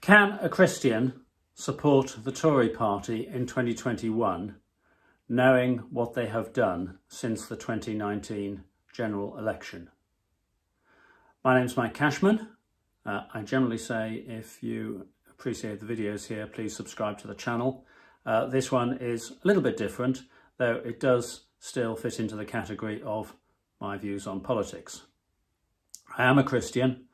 Can a Christian support the Tory Party in 2021, knowing what they have done since the 2019 general election? My name's Mike Cashman. I generally say if you appreciate the videos here, please subscribe to the channel. This one is a little bit different, though it does still fit into the category of my views on politics. I am a Christian.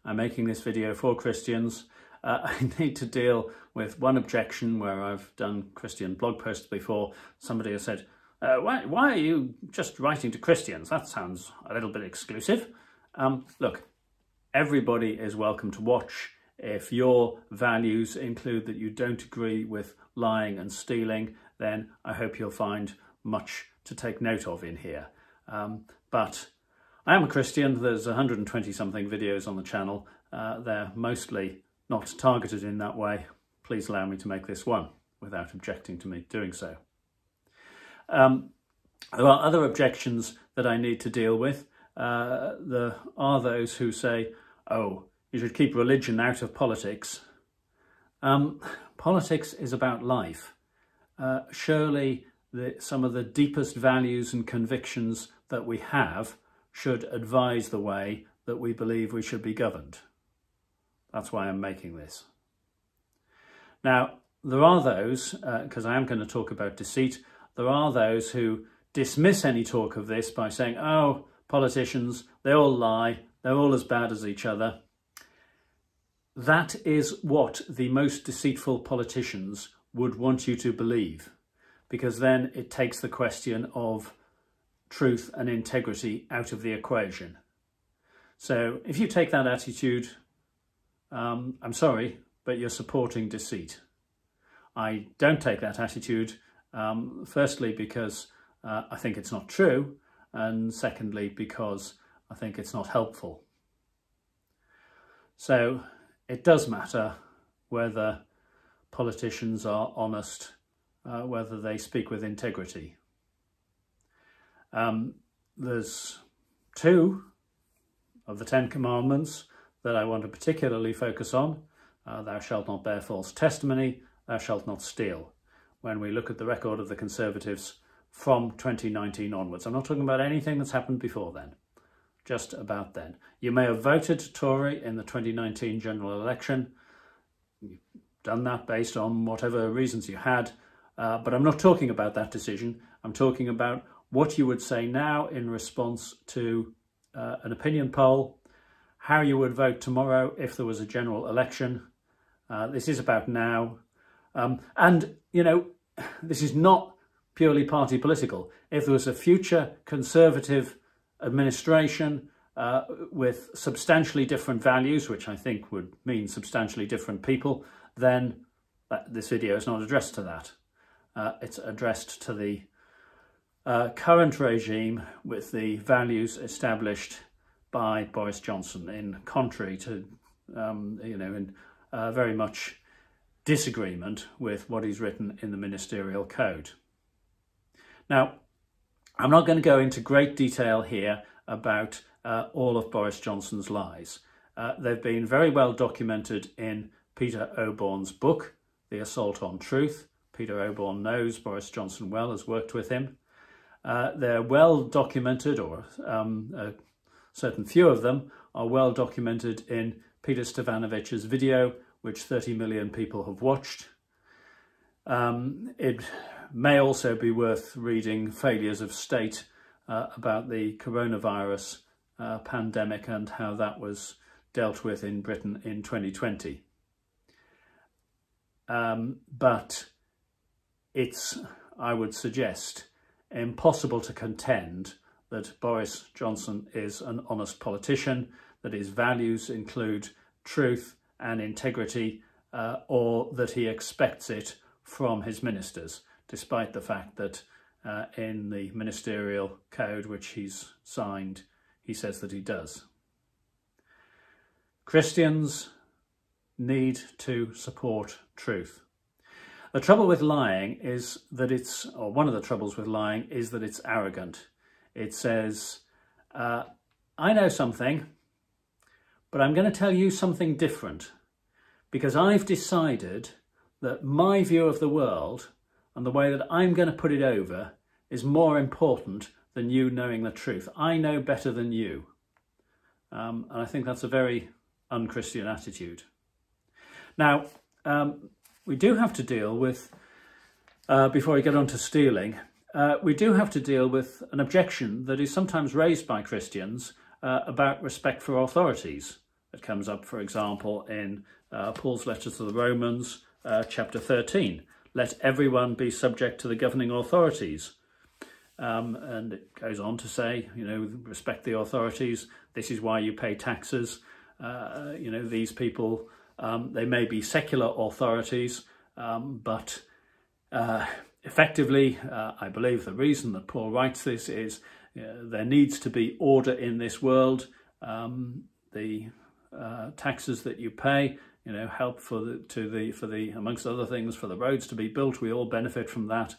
I'm making this video for Christians. I need to deal with one objection where I've done Christian blog posts before. Somebody has said, why are you just writing to Christians? That sounds a little bit exclusive. Look, everybody is welcome to watch. If your values include that you don't agree with lying and stealing, then I hope you'll find much to take note of in here. But I am a Christian. There's 120 something videos on the channel. They're mostly not targeted in that way. Please allow me to make this one without objecting to me doing so. There are other objections that I need to deal with. There are those who say, oh, you should keep religion out of politics. Politics is about life. Surely some of the deepest values and convictions that we have should advise the way that we believe we should be governed. That's why I'm making this. Now, there are those, because I am going to talk about deceit, there are those who dismiss any talk of this by saying, oh, politicians, they all lie, they're all as bad as each other. That is what the most deceitful politicians would want you to believe, because then it takes the question of truth and integrity out of the equation. So if you take that attitude, I'm sorry, but you're supporting deceit. I don't take that attitude, firstly because I think it's not true, and secondly because I think it's not helpful. So it does matter whether politicians are honest, whether they speak with integrity. There's two of the 10 Commandments that I want to particularly focus on. Thou shalt not bear false testimony, thou shalt not steal. When we look at the record of the Conservatives from 2019 onwards, I'm not talking about anything that's happened before then, just about then. You may have voted Tory in the 2019 general election. You've done that based on whatever reasons you had, but I'm not talking about that decision. I'm talking about what you would say now in response to an opinion poll, how you would vote tomorrow if there was a general election. This is about now. And, you know, this is not purely party political. If there was a future Conservative administration with substantially different values, which I think would mean substantially different people, then this video is not addressed to that. It's addressed to the current regime with the values established by Boris Johnson, in contrary to, in very much disagreement with what he's written in the ministerial code. Now, I'm not going to go into great detail here about all of Boris Johnson's lies. They've been very well documented in Peter Oborne's book, The Assault on Truth. Peter Oborne knows Boris Johnson well, has worked with him. They're well documented, or a certain few of them are well documented in Peter Stevanovich's video, which 30 million people have watched. It may also be worth reading Failures of State about the coronavirus pandemic and how that was dealt with in Britain in 2020. But it's, I would suggest, impossible to contend that Boris Johnson is an honest politician, that his values include truth and integrity, or that he expects it from his ministers, despite the fact that in the ministerial code which he's signed, he says that he does. Christians need to support truth. The trouble with lying is that one of the troubles with lying is that it's arrogant. It says, I know something, but I'm going to tell you something different because I've decided that my view of the world and the way that I'm going to put it over is more important than you knowing the truth. I know better than you. And I think that's a very unchristian attitude. Now, we do have to deal with, before we get on to stealing, we do have to deal with an objection that is sometimes raised by Christians about respect for authorities. It comes up, for example, in Paul's letter to the Romans, chapter 13. Let everyone be subject to the governing authorities. And it goes on to say, you know, respect the authorities. This is why you pay taxes. You know, these people, they may be secular authorities, but effectively, I believe the reason that Paul writes this is there needs to be order in this world. The taxes that you pay, you know, help for the amongst other things, for the roads to be built. We all benefit from that.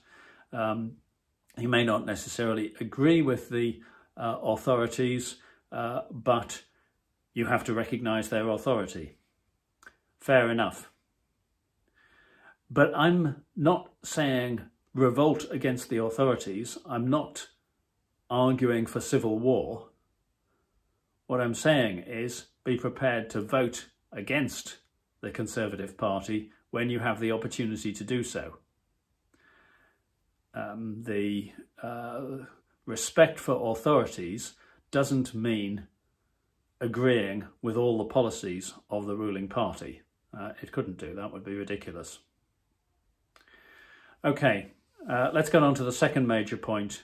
You may not necessarily agree with the authorities, but you have to recognise their authority. Fair enough. But I'm not saying revolt against the authorities. I'm not arguing for civil war. What I'm saying is be prepared to vote against the Conservative Party when you have the opportunity to do so. The respect for authorities doesn't mean agreeing with all the policies of the ruling party. It couldn't do. That would be ridiculous. Okay, let's get on to the second major point,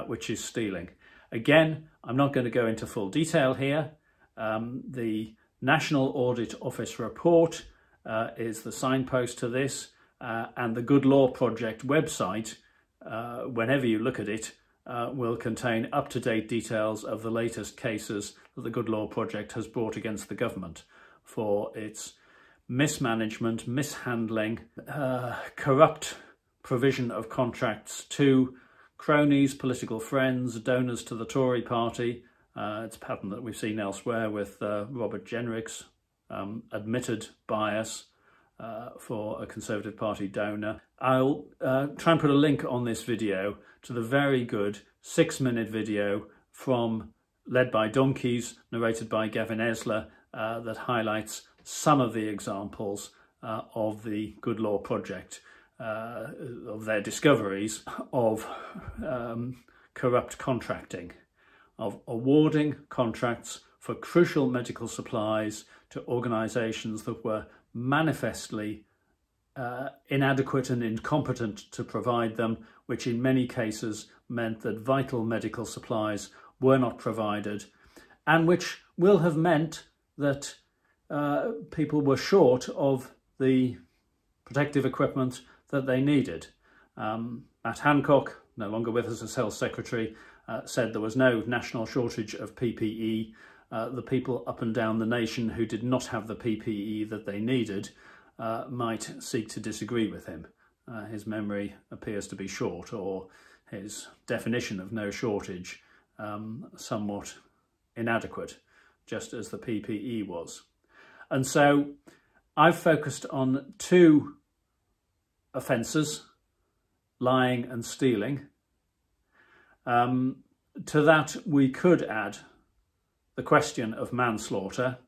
which is stealing. Again, I'm not going to go into full detail here. The National Audit Office report is the signpost to this, and the Good Law Project website, whenever you look at it, will contain up-to-date details of the latest cases that the Good Law Project has brought against the government for its mismanagement, mishandling, corrupt provision of contracts to cronies, political friends, donors to the Tory Party. It's a pattern that we've seen elsewhere with Robert Jenrick's admitted bias for a Conservative Party donor. I'll try and put a link on this video to the very good 6-minute video led by donkeys, narrated by Gavin Esler, that highlights some of the examples of the Good Law Project, of their discoveries of corrupt contracting, of awarding contracts for crucial medical supplies to organisations that were manifestly inadequate and incompetent to provide them, which in many cases meant that vital medical supplies were not provided, and which will have meant that people were short of the protective equipment that they needed. Matt Hancock, no longer with us as Health Secretary, said there was no national shortage of PPE. The people up and down the nation who did not have the PPE that they needed might seek to disagree with him. His memory appears to be short, or his definition of no shortage somewhat inadequate, just as the PPE was. And so I've focused on two offences, lying and stealing. To that we could add the question of manslaughter,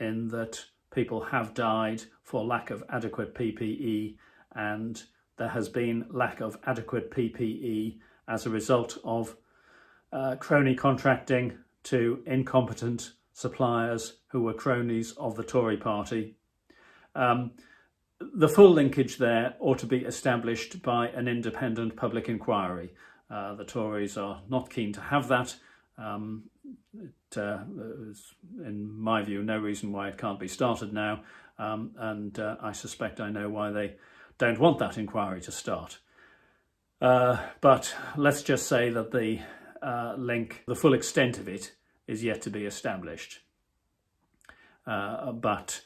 in that people have died for lack of adequate PPE, and there has been lack of adequate PPE as a result of crony contracting to incompetent suppliers who were cronies of the Tory Party. The full linkage there ought to be established by an independent public inquiry. The Tories are not keen to have that. There's, in my view, no reason why it can't be started now, and I suspect I know why they don't want that inquiry to start. But let's just say that the link, the full extent of it, is yet to be established. But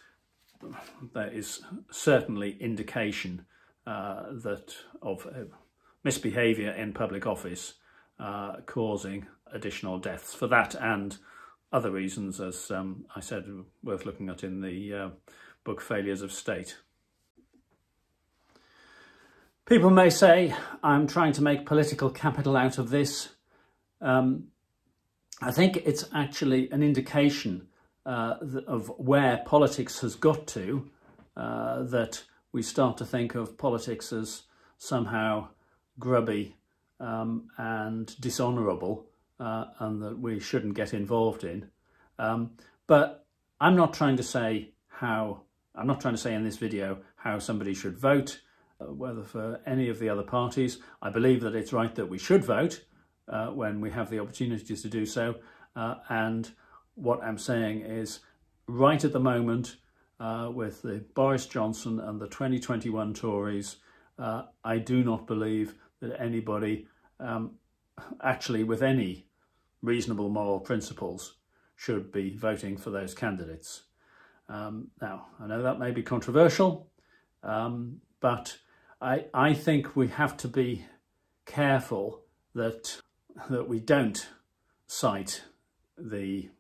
there is certainly indication that of misbehaviour in public office causing additional deaths. For that and other reasons, as I said, worth looking at in the book Failures of State. People may say I'm trying to make political capital out of this. I think it's actually an indication of where politics has got to, that we start to think of politics as somehow grubby and dishonourable, and that we shouldn't get involved in. But I'm not trying to say in this video how somebody should vote, whether for any of the other parties. I believe that it's right that we should vote when we have the opportunities to do so. And what I'm saying is, right at the moment, with the Boris Johnson and the 2021 Tories, I do not believe that anybody actually with any reasonable moral principles should be voting for those candidates. Now, I know that may be controversial, but I think we have to be careful that we don't cite the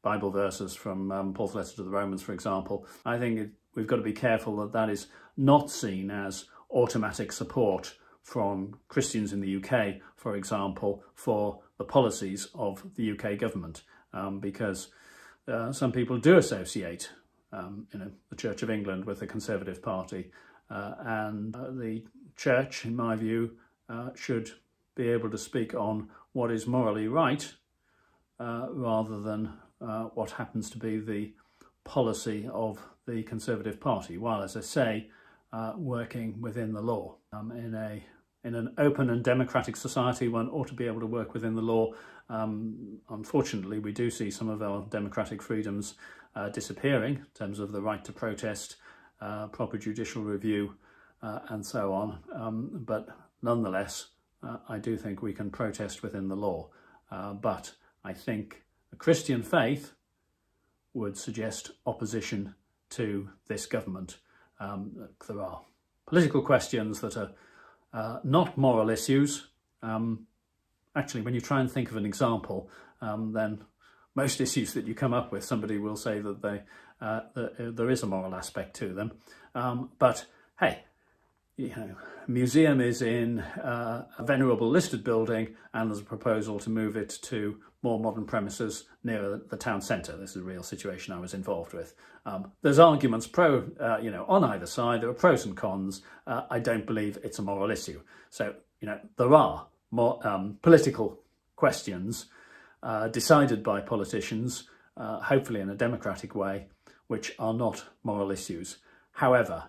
Bible verses from Paul's letter to the Romans, for example. I think we've got to be careful that that is not seen as automatic support from Christians in the UK, for example, for the policies of the UK government, because some people do associate the Church of England with the Conservative Party, and the Church, in my view, should be able to speak on what is morally right, rather than what happens to be the policy of the Conservative Party, while, as I say, working within the law. In an open and democratic society, one ought to be able to work within the law. Unfortunately, we do see some of our democratic freedoms disappearing in terms of the right to protest, proper judicial review, and so on. But nonetheless, I do think we can protest within the law. But I think a Christian faith would suggest opposition to this government. There are political questions that are not moral issues. Actually, when you try and think of an example, then most issues that you come up with, somebody will say that there is a moral aspect to them. But hey, a museum is in a venerable listed building, and there's a proposal to move it to more modern premises near the town centre. This is a real situation I was involved with. There's arguments on either side. There are pros and cons. I don't believe it's a moral issue. So, there are more political questions decided by politicians, hopefully in a democratic way, which are not moral issues. However,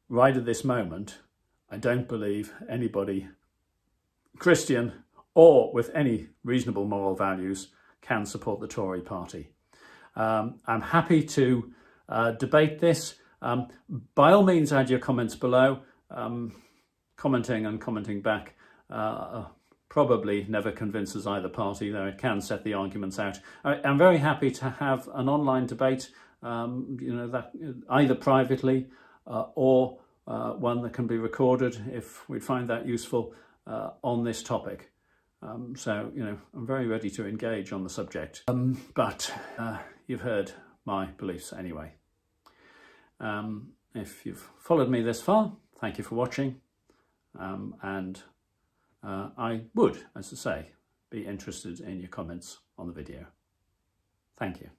right at this moment, I don't believe anybody, Christian or with any reasonable moral values, can support the Tory party. I'm happy to debate this. By all means, add your comments below. Commenting and commenting back probably never convinces either party, though it can set the arguments out. I'm very happy to have an online debate, that either privately or one that can be recorded if we find that useful on this topic. So, I'm very ready to engage on the subject. But you've heard my beliefs anyway. If you've followed me this far, thank you for watching. And I would, as I say, be interested in your comments on the video. Thank you.